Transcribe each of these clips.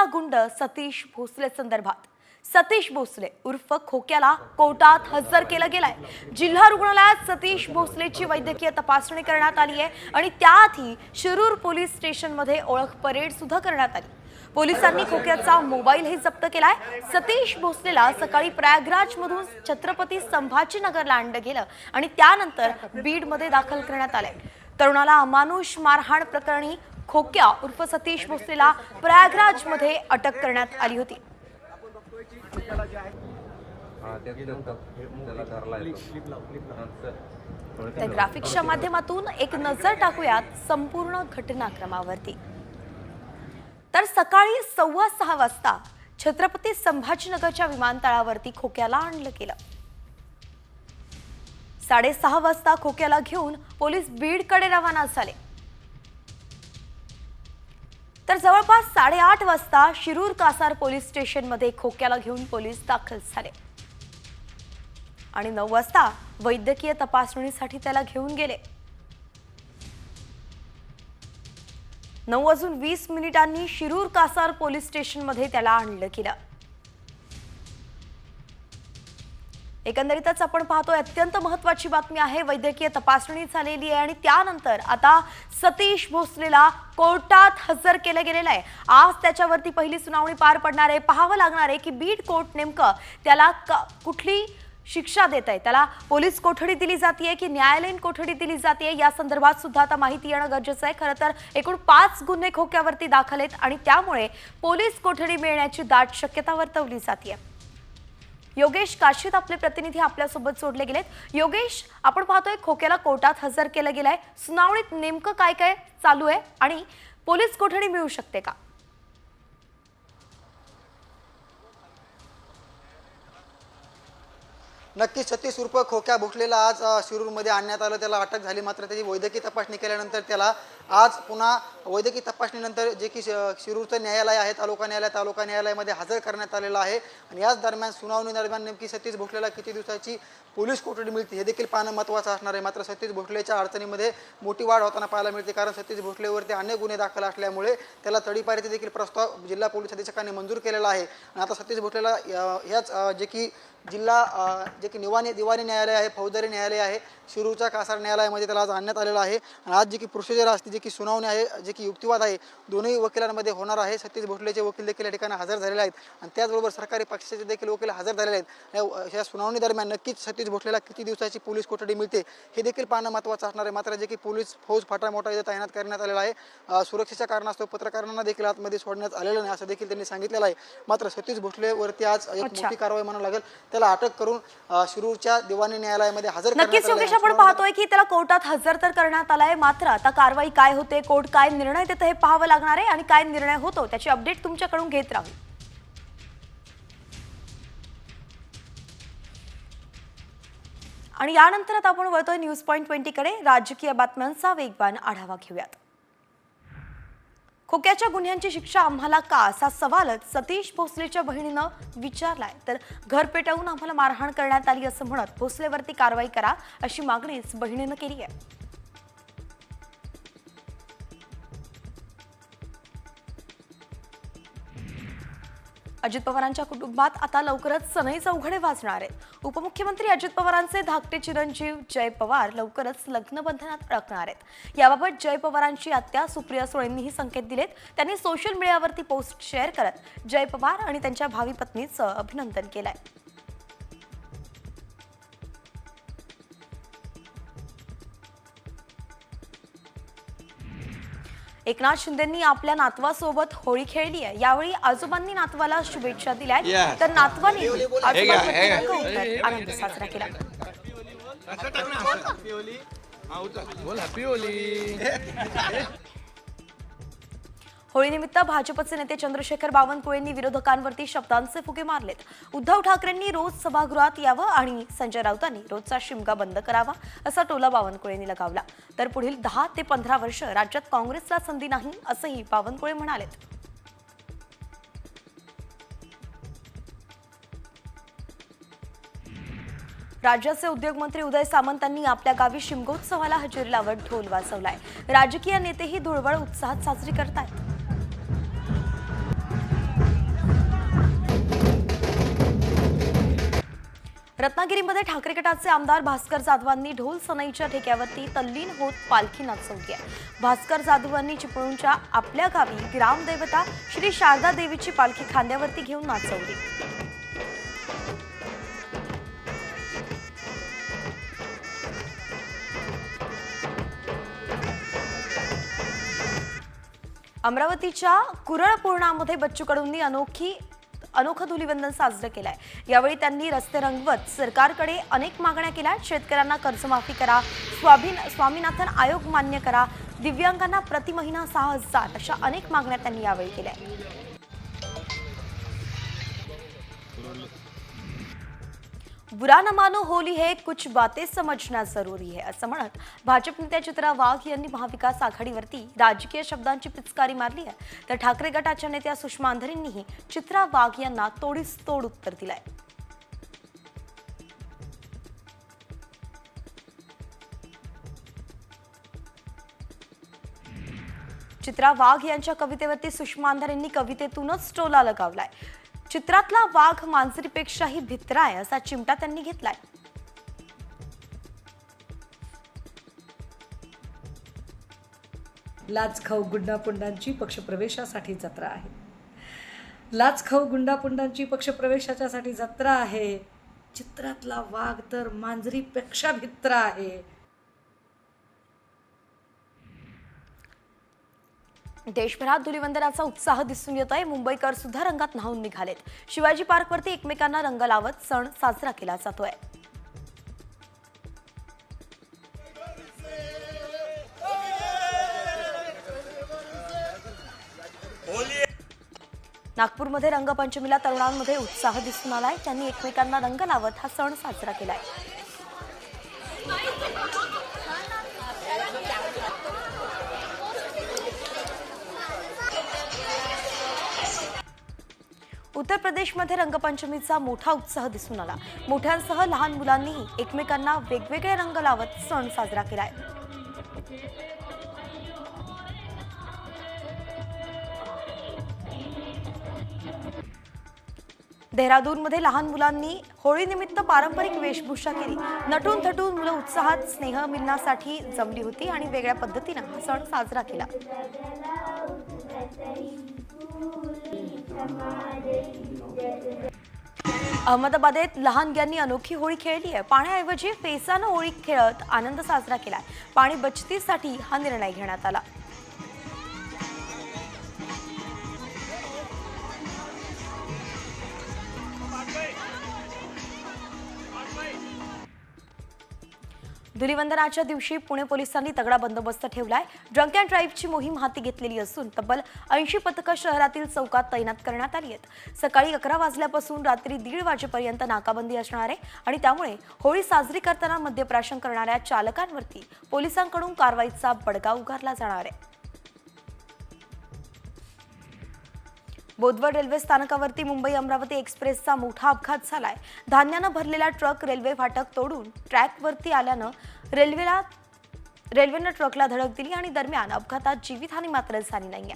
खोक्याचा गुंड सतीश भोसले संदर्भात सतीश भोसले उर्फ खोक्याला कोर्टात हजर केलं गेलाय। जिल्हा रुग्णालयात सतीश भोसलेची वैद्यकीय तपासणी करण्यात आली आहे आणि त्याआधी शिरूर पोलीस स्टेशनमध्ये ओळख परेड सुद्धा करण्यात आली। पोलिसांनी खोक्याचा मोबाईलही जप्त केलाय। सतीश भोसलेला सकाळी प्रयागराजमधून छत्रपती संभाजीनगरला आणलं गेलं आणि त्यानंतर बीडमध्ये दाखल करण्यात आले। तरुणाला अमानुष मारहाण प्रकरणी खोक्या उर्फ सतीश भोसलेला प्रयागराजमध्ये अटक करण्यात आली होती। त्या ग्राफिक्सच्या माध्यमातून एक नजर टाकूयात संपूर्ण घटनाक्रमावरती। तर सकाळी 6:15 वाजता छत्रपती संभाजीनगरच्या विमानतळावरती खोक्याला आणलं गेलं। 6:30 वाजता खोक्याला घेऊन पोलीस बीडकडे रवाना झाले। तर जवळपास 8:30 वाजता शिरूर कासार पोलीस स्टेशनमध्ये खोक्याला घेऊन पोलीस दाखल झाले आणि 9 वाजता वैद्यकीय तपासणीसाठी त्याला घेऊन गेले। 9:20 शिरूर कासार पोलीस स्टेशनमध्ये त्याला आणलं गेलं। एकंदरीतच आपण पाहतोय अत्यंत महत्त्वाची बातमी आहे। वैद्यकीय तपासणी झालेली आहे आणि त्यानंतर आता सतीश भोसलेला कोर्टात हजर केलं गेलेलं आहे। आज त्याच्यावरती पहिली सुनावणी पार पडणार आहे। पाहावं लागणार आहे की बीड कोर्ट नेमकं त्याला कुठली शिक्षा देत आहे, त्याला पोलीस कोठडी दिली जाते की न्यायालयीन कोठडी दिली जाते या संदर्भात सुद्धा आता माहिती येणं गरजेचं आहे। खरं तर एकूण 5 गुन्हे खोक्यावरती दाखल आहेत आणि त्यामुळे पोलीस कोठडी मिळण्याची दाट शक्यता वर्तवली जाते। योगेश काशीद आपले प्रतिनिधी आपल्यासोबत जोडले गेलेत। योगेश, आपण पाहतोय खोक्याला कोर्टात हजर केलं गेलंय। सुनावणीत नेमकं काय काय चालू आहे आणि पोलीस कोठडी मिळू शकते का? नक्कीच सतीश उर्फ खोक्या भोसलेला आज शिरूरमध्ये आणण्यात आलं। त्याला अटक झाली, मात्र त्याची वैद्यकीय तपासणी केल्यानंतर त्याला आज पुन्हा वैद्यकीय तपासणीनंतर जे की शिरूरचं न्यायालय आहे, तालुका न्यायालयामध्ये हजर करण्यात आलेलं आहे। आणि याच दरम्यान सुनावणी दरम्यान नेमकी सतीश भोसलेला किती दिवसाची पोलीस कोठडी मिळते हे देखील पाहणं महत्त्वाचं असणार आहे। मात्र सतीश भोसलेच्या अडचणीमध्ये मोठी वाढ होताना पाहायला मिळते, कारण सतीश भोसलेवरती अनेक गुन्हे दाखल असल्यामुळे त्याला तडीपारीचा देखील प्रस्ताव जिल्हा पोलीस अधीक्षकांनी मंजूर केलेला आहे। आणि आता सतीश भोसलेला याच जे की दिवाणी न्यायालय आहे, फौजदारी न्यायालय आहे, शिरूरच्या कासार न्यायालयामध्ये त्याला आज आणण्यात आलेलं आहे। आणि आज जी की प्रोसिजर असते, जी की सुनावणी आहे, जे की युक्तिवाद आहे, दोन्ही वकिलांमध्ये होणार आहे। सतीश भोसलेचे वकील देखील या ठिकाणी हजर झालेले आहेत आणि त्याचबरोबर सरकारी पक्षाचे देखील वकील हजर झालेले आहेत। या सुनावणी दरम्यान नक्कीच सतीश भोसलेला किती दिवसाची पोलीस कोठडी मिळते हे देखील पाहणं महत्त्वाचं असणार आहे। मात्र जे की पोलीस फौज फाटा मोठा इथे तैनात करण्यात आलेला आहे। सुरक्षेच्या कारणास्तव पत्रकारांना देखील आतमध्ये सोडण्यात आलेलं नाही असं देखील त्यांनी सांगितलेलं आहे। मात्र सतीश भोसलेवरती आज एक मोठी कारवाई म्हणावं लागेल, त्याला अटक करून शिरूरच्या दिवाणी न्यायालयामध्ये हजर करण्यात नक्कीच योगेश, आपण पाहतोय की त्याला कोर्टात हजर तर करण्यात आलाय। मात्र आता कारवाई काय होते, कोर्ट काय निर्णय देतं हे पाहावं लागणार आहे आणि काय निर्णय होतो त्याची अपडेट तुमच्याकडून घेत राहू। आणि यानंतर आता आपण वळतोय न्यूज पॉइंट 20 कडे। राजकीय बातम्यांचा वेगवान आढावा घेऊयात। खोक्याच्या गुन्ह्यांची शिक्षा आम्हाला का असा सवालच सतीश भोसलेच्या बहिणीनं विचारलाय। तर घर पेटवून आम्हाला मारहाण करण्यात आली असं म्हणत भोसलेवरती कारवाई करा अशी मागणीच बहिणीनं केली आहे। अजित पवारांच्या कुटुंबात आता लवकरच सनई चौघडे वाजणार आहेत। उपमुख्यमंत्री अजित पवारांचे धाकटे चिरंजीव जय पवार लवकरच लग्नबंधनात अडकणार आहेत। याबाबत जय पवारांची आत्या सुप्रिया सुळेंनीही संकेत दिलेत। त्यांनी सोशल मीडियावरती पोस्ट शेअर करत जय पवार आणि त्यांच्या भावी पत्नीचं अभिनंदन केलंय। एकनाथ शिंदेंनी आपल्या नातवासोबत होळी खेळली आहे। यावेळी आजोबांनी नातवाला शुभेच्छा दिल्या तर नातवाने आनंद साजरा केला। होळीनिमित्त भाजपचे नेते चंद्रशेखर बावनकुळेंनी विरोधकांवरती शब्दांचे फुगे मारलेत। उद्धव ठाकरेंनी रोज सभागृहात यावं आणि संजय राऊतांनी रोजचा शिमगा बंद करावा असा टोला बावनकुळेंनी लगावला। तर पुढील 10 ते 15 वर्ष राज्यात काँग्रेसला संधी नाही असंही बावनकुळे म्हणालेत। राज्याचे उद्योगमंत्री उदय सामंतांनी आपल्या गावी शिमगोत्सवाला हजेरी लावत ढोल वाजवलाय। राजकीय नेतेही धुळवड उत्साहात साजरी करतायत। रत्नागिरीमध्ये ठाकरे गटाचे आमदार भास्कर जाधवांनी ढोल सनईच्या ठेक्यावरती तल्लीन होत पालखी नाचवली आहे. भास्कर जाधवांनी चिपळूणच्या आपल्या गावी ग्रामदेवता श्री शारदा देवीची पालखी खांद्यावरती घेऊन नाचवली. अमरावतीच्या कुरळपूर्णामध्ये बच्चू कडूंनी अनोखं धुलीवंदन साजरं केलंय. यावेळी त्यांनी रस्ते रंगवत सरकारकडे अनेक मागण्या केल्या. शेतकऱ्यांना कर्जमाफी करा, स्वामीनाथन आयोग मान्य करा, दिव्यांगांना प्रति महिना 6,000 अशा अनेक मागण्या त्यांनी यावेळी केल्या. बुरा न मानो होली है, कुछ बातें समझना जरूरी है असं म्हणत भाजप नेत्या चित्रा वाघ यांनी महाविकास आघाडीवरती राजकीय शब्दांची पिचकारी मारली आहे. तर ठाकरे गटाच्या नेत्या सुषमा अंधारेंनीही चित्रा वाघ यांना तोडीस तोड उत्तर दिलंय. चित्रा वाघ यांच्या कवितेवरती सुषमा अंधारेंनी कवितेतूनच टोला लगावलाय. चित्रातला वाघ मांजरीपेक्षाही भित्रा आहे असा चिमटा त्यांनी घेतलाय. लाचखाऊ गुंडापुंडांची पक्षप्रवेशासाठी जत्रा आहे. लाचखाऊ गुंडापुंडांची पक्षप्रवेशाच्यासाठी जत्रा आहे. चित्रातला वाघ तर मांजरीपेक्षा भित्रा आहे. देशभरात धुलीवंदनाचा उत्साह दिसून येतोय. मुंबईकर सुद्धा रंगात न्हाऊन निघालेत. शिवाजी पार्कवरती एकमेकांना रंग लावत सण साजरा केला जातोय. नागपूरमध्ये रंगपंचमीला तरुणांमध्ये उत्साह दिसून आलाय. त्यांनी एकमेकांना रंग लावत हा सण साजरा केलाय. उत्तर प्रदेशमध्ये रंगपंचमीचा मोठा उत्साह दिसून आला. मोठ्यांसह लहान मुलांनीही एकमेकांना वेगवेगळे रंग लावत सण साजरा केलाय. देहरादूनमध्ये लहान मुलांनी होळीनिमित्त पारंपरिक वेशभूषा केली. नटून थटून मुलं उत्साहात स्नेह मिलनासाठी जमली होती आणि वेगळ्या पद्धतीनं हा सण साजरा केला. अहमदाबादेत लहानग्यांनी अनोखी होळी खेळली आहे. पाण्याऐवजी फेसानं होळी खेळत आनंद साजरा केलाय. पाणी बचतीसाठी हा निर्णय घेण्यात आला. धुलीवंदनाच्या दिवशी पुणे पोलिसांनी तगडा बंदोबस्त ठेवलाय. ड्रंक अँड ड्राईव्हची मोहीम हाती घेतलेली असून तब्बल 80 पथकं शहरातील चौकात तैनात करण्यात आली आहेत. सकाळी 11 वाजल्यापासून रात्री 1:30 वाजेपर्यंत नाकाबंदी असणार आहे आणि त्यामुळे होळी साजरी करताना मद्यप्राशन करणाऱ्या चालकांवरती पोलिसांकडून कारवाईचा बडगा उगारला जाणार आहे. बोदवड रेल्वे स्थानकावरती मुंबई अमरावती एक्सप्रेसचा मोठा अपघात झालाय. धान्यानं भरलेला ट्रक रेल्वे फाटक तोडून ट्रॅकवरती आल्यानं रेल्वेनं ट्रकला धडक दिली आणि दरम्यान अपघातात जीवितहानी मात्र झाली नाहीये.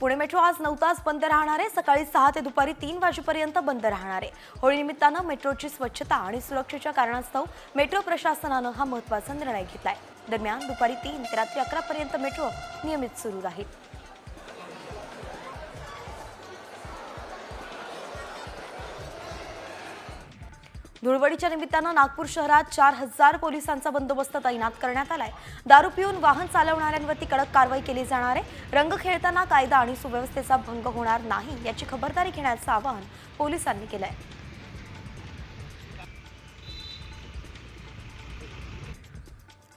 पुणे मेट्रो आज 9 तास बंद राहणार आहे. सकाळी 6 ते दुपारी 3 वाजेपर्यंत बंद राहणार आहे. होळीनिमित्तानं मेट्रोची स्वच्छता आणि सुरक्षेच्या कारणास्तव मेट्रो प्रशासनानं हा महत्त्वाचा निर्णय घेतलाय. दरम्यान दुपारी 3 ते रात्री 11 पर्यंत मेट्रो नियमित सुरू राहील. धुळवडीच्या निमित्तानं नागपूर शहरात 4,000 पोलिसांचा बंदोबस्त तैनात करण्यात आलाय. दारू पिऊन वाहन चालवणाऱ्यांवरती कडक कारवाई केली जाणार आहे. रंग खेळताना कायदा आणि सुव्यवस्थेचा भंग होणार नाही याची खबरदारी घेण्याचं आवाहन पोलिसांनी केलंय.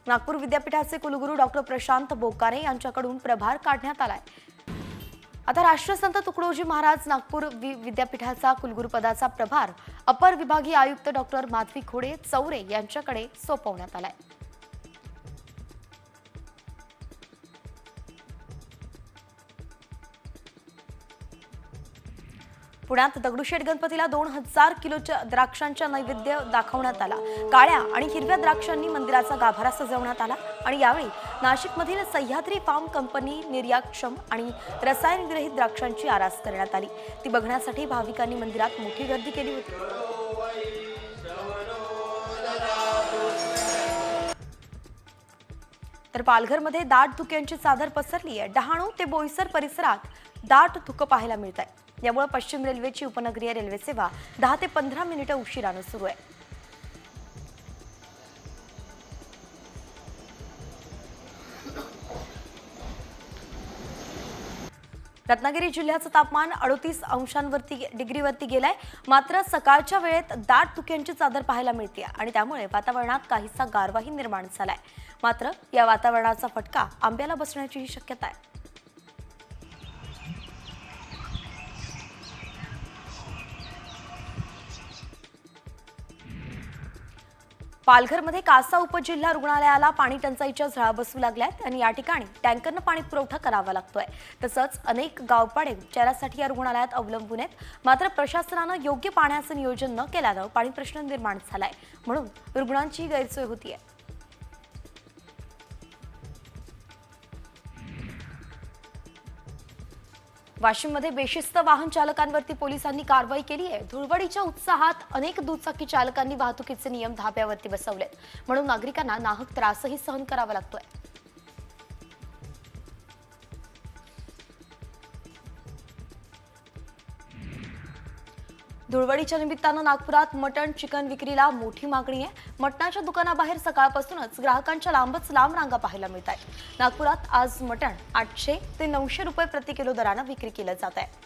नागपूर विद्यापीठाचे कुलगुरू डॉक्टर प्रशांत बोकारे यांच्याकडून प्रभार काढण्यात आलाय. आता राष्ट्रसंत तुकडोजी महाराज नागपूर विद्यापीठाचा कुलगुरुपदाचा प्रभार अपर विभागीय आयुक्त डॉक्टर माधवी खोडे चौरे यांच्याकडे सोपवण्यात आलाय. पुण्यात दगडूशेठ गणपतीला 2,000 किलोच्या द्राक्षांच्या नैवेद्य दाखवण्यात आला. काळ्या आणि हिरव्या द्राक्षांनी मंदिराचा गाभारा सजवण्यात आला आणि यावेळी नाशिकमधील सह्याद्री फार्म कंपनी निर्यातक्षम आणि रसायनविरहित द्राक्षांची आरास करण्यात आली. ती बघण्यासाठी भाविकांनी मंदिरात मोठी गर्दी केली होती. तर पालघरमध्ये दाट धुक्यांची चादर पसरली आहे. डहाणू ते बोईसर परिसरात दाट धुकं पाहायला मिळत आहे. यामुळे पश्चिम रेल्वेची उपनगरीय रेल्वे सेवा 10 ते 15 मिनिटं उशिरानं सुरू आहे. रत्नागिरी जिल्ह्याचं तापमान 38 डिग्रीवरती गेलंय. मात्र सकाळच्या वेळेत दाट धुक्यांची चादर पाहायला मिळते आणि त्यामुळे वातावरणात काहीसा गारवाही निर्माण झालाय. मात्र या वातावरणाचा फटका आंब्याला बसण्याचीही शक्यता आहे. पालघरमध्ये कासा उपजिल्हा रुग्णालयाला पाणी टंचाईच्या झळा बसू लागल्यात आणि या ठिकाणी टँकरनं पाणी पुरवठा करावा लागतोय. तसंच अनेक गावपाडे उपचारासाठी या रुग्णालयात अवलंबून आहेत. मात्र प्रशासनानं योग्य पाण्याचं नियोजन न केल्यानं पाणी प्रश्न निर्माण झालाय, म्हणून रुग्णांची गैरसोय होतीये. वाशिममध्ये बेशिस्त वाहन चालकांवरती पोलिसांनी कारवाई केली आहे. धुळवडीच्या उत्साहात अनेक दुचाकी चालकांनी वाहतुकीचे नियम धाब्यावरती बसवलेत, म्हणून नागरिकांना नाहक त्रासही सहन करावा लागतोय. धुळवडीच्या निमित्तानं नागपुरात मटण चिकन विक्रीला मोठी मागणी आहे. मटणाच्या दुकानाबाहेर सकाळपासूनच ग्राहकांच्या लांबच लांब रांगा पाहायला मिळत आहेत. नागपुरात आज मटण 800 ते 900 रुपये प्रति किलो दरानं विक्री केलं जात आहे.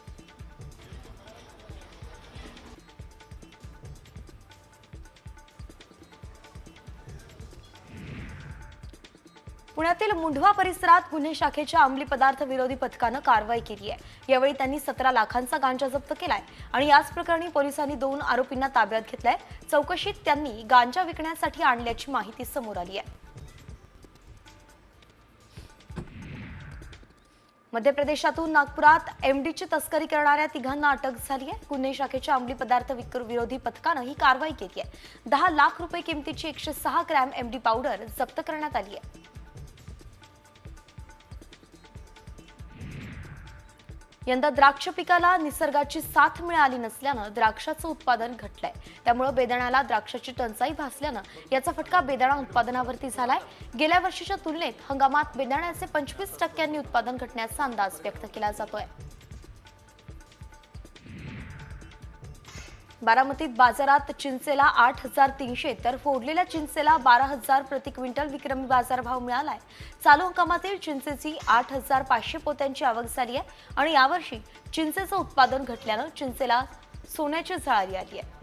पुण्यातील मुंढवा परिसरात गुन्हे शाखेच्या अंमली पदार्थ विरोधी पथकानं कारवाई केली आहे. यावेळी त्यांनी 17 लाखांचा गांजा जप्त केलाय आणि याच प्रकरणी पोलिसांनी 2 आरोपींना ताब्यात घेतलंय. चौकशीत त्यांनी गांजा विकण्यासाठी आणल्याची माहिती समोर आली आहे. मध्य प्रदेशातून नागपुरात एमडीची तस्करी करणाऱ्या 3घांना अटक झाली आहे. गुन्हे शाखेच्या अंमली पदार्थ विरोधी पथकानं ही कारवाई केली आहे. 10 लाख रुपये किमतीची 106 ग्रॅम एमडी पावडर जप्त करण्यात आली आहे. यंदा द्राक्ष पिकाला निसर्गाची साथ मिळाली नसल्यानं द्राक्षाचं उत्पादन घटलंय. त्यामुळे बेदाण्याला द्राक्षाची टंचाई भासल्यानं याचा फटका बेदाणा उत्पादनावरती झालाय. गेल्या वर्षीच्या तुलनेत हंगामात बेदाण्याचे 25% उत्पादन घटण्याचा अंदाज व्यक्त केला जातोय. बारामतीत बाजारात चिंचेला 8,300 तर फोडलेल्या चिंचेला 12,000 प्रति क्विंटल विक्रमी बाजारभाव मिळालाय. चालू हंगामातील चिंचेची 8,500 पोत्यांची आवक झाली आहे आणि यावर्षी चिंचेचं उत्पादन घटल्यानं चिंचेला सोन्याची झळाळी आली आहे.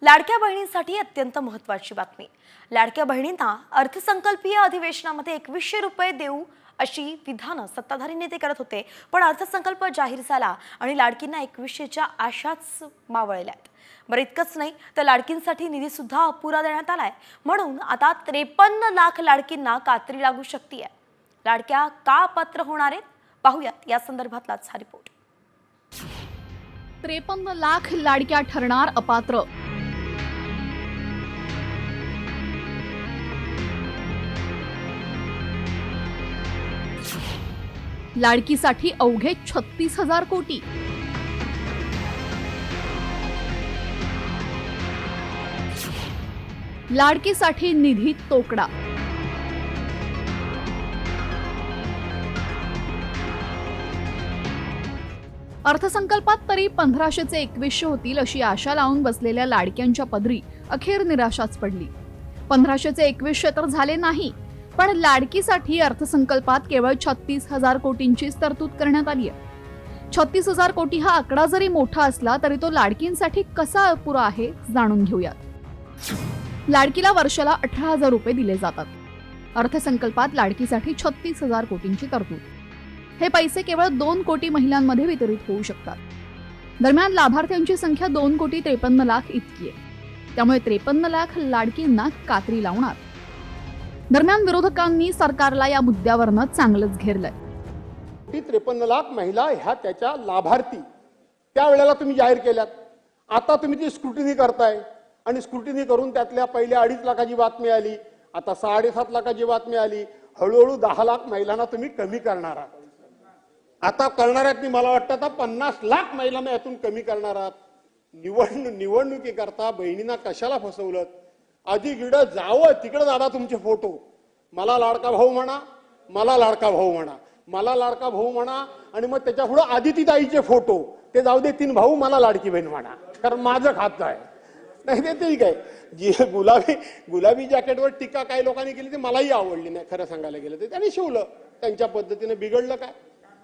लाडक्या बहिणींसाठी अत्यंत महत्त्वाची बातमी. लाडक्या बहिणींना अर्थसंकल्पीय अधिवेशनामध्ये 2100 रुपये देऊ अशी विधानं सत्ताधारी नेते करत होते. पण अर्थसंकल्प जाहीर झाला आणि लाडकींना 2100च्या आशाच मावळल्यात. बरं, इतकंच नाही तर लाडकींसाठी निधी सुद्धा अपुरा देण्यात आलाय. म्हणून आता 53 लाख लाडकींना कात्री लागू शकते. लाडक्या का पात्र होणार आहेत, पाहूयात या संदर्भातलाच हा रिपोर्ट. 53 लाख लाडक्या ठरणार अपात्र. लाडकीसाठी अवघे 36,000 कोटी. लाडकीसाठी निधी तोकडा. अर्थसंकल्पात तरी 1500चे 2100 होतील अशी आशा लावून बसलेल्या लाडक्यांच्या पदरी अखेर निराशाच पडली. 1500चे 2100 तर झाले नाही, पण लाडकीसाठी अर्थसंकल्पात केवळ 36,000 कोटींचीच तरतूद करण्यात आली आहे. 36,000 कोटी हा आकडा जरी मोठा असला तरी तो लाडकींसाठी कसा अपुरा आहे जाणून घेऊयात. लाडकीला वर्षाला 18,000 रुपये दिले जातात. अर्थसंकल्पात लाडकीसाठी 36,000 कोटींची तरतूद. हे पैसे केवळ 2 कोटी महिलांमध्ये वितरित होऊ शकतात. दरम्यान लाभार्थ्यांची संख्या 2,53,00,000 इतकी आहे. त्यामुळे 53 लाख लाडकींना कात्री लावणार. दरम्यान विरोधकांनी सरकारला या मुद्द्यावरनं चांगलंच घेरलंय. 1,53,00,000 महिला ह्या त्याच्या लाभार्थी त्यावेळेला तुम्ही जाहीर केल्यात. आता तुम्ही ती स्क्रुटिनी करताय आणि स्क्रुटिनी करून त्यातल्या पहिल्या 2.5 लाखाची बातमी आली, आता 7.5 लाखाची बातमी आली. हळूहळू 10 लाख महिलांना तुम्ही कमी करणार आहात. आता करणार आहात मला वाटतं आता 50 लाख महिलांना यातून कमी करणार आहात. निवडणुकीकरता बहिणींना कशाला फसवलं? आधी गिडं जावं तिकडे दादा तुमचे फोटो, मला लाडका भाऊ म्हणा, मला लाडका भाऊ म्हणा, मला लाडका भाऊ म्हणा, आणि मग त्याच्या पुढे आदितीताईचे फोटो ते जाऊ दे, 3 भाऊ मला लाडकी बहीण म्हणा, कारण माझं खातं आहे. नाही ते ठीक आहे. जी गुलाबी जॅकेटवर टीका काही लोकांनी केली ती मलाही आवडली नाही. खरं सांगायला गेलं तर त्यांनी शिवलं त्यांच्या पद्धतीने. बिघडलं काय?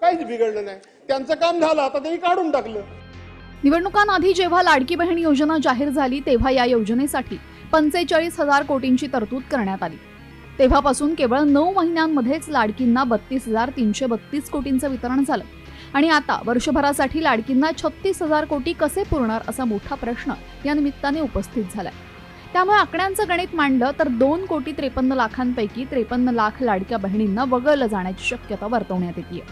काहीच बिघडलं नाही. त्यांचं काम झालं, आता त्यांनी काढून टाकलं. निवडणुकांआधी जेव्हा लाडकी बहीण योजना जाहीर झाली तेव्हा या योजनेसाठी 45,000 कोटींची तरतूद करण्यात आली. तेव्हापासून केवळ 9 महिन्यांमध्येच लाडकींना 32,332 कोटींचं वितरण झालं. आणि आता वर्षभरासाठी लाडकींना 36,000 कोटी कसे पुरणार असा मोठा प्रश्न या निमित्ताने उपस्थित झालाय. त्यामुळे आकड्यांचं गणित मांडलं तर 2,53,00,000पैकी 53 लाख लाडक्या बहिणींना वगळलं जाण्याची शक्यता वर्तवण्यात येते.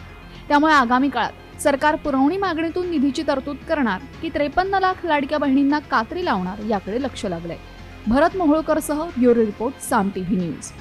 त्यामुळे आगामी काळात सरकार पुरवणी मागणीतून निधीची तरतूद करणार की 53 लाख लाडक्या बहिणींना कात्री लावणार याकडे लक्ष लागलंय. भरत मोहोळकरसह ब्युरो रिपोर्ट, साम टीव्ही न्यूज.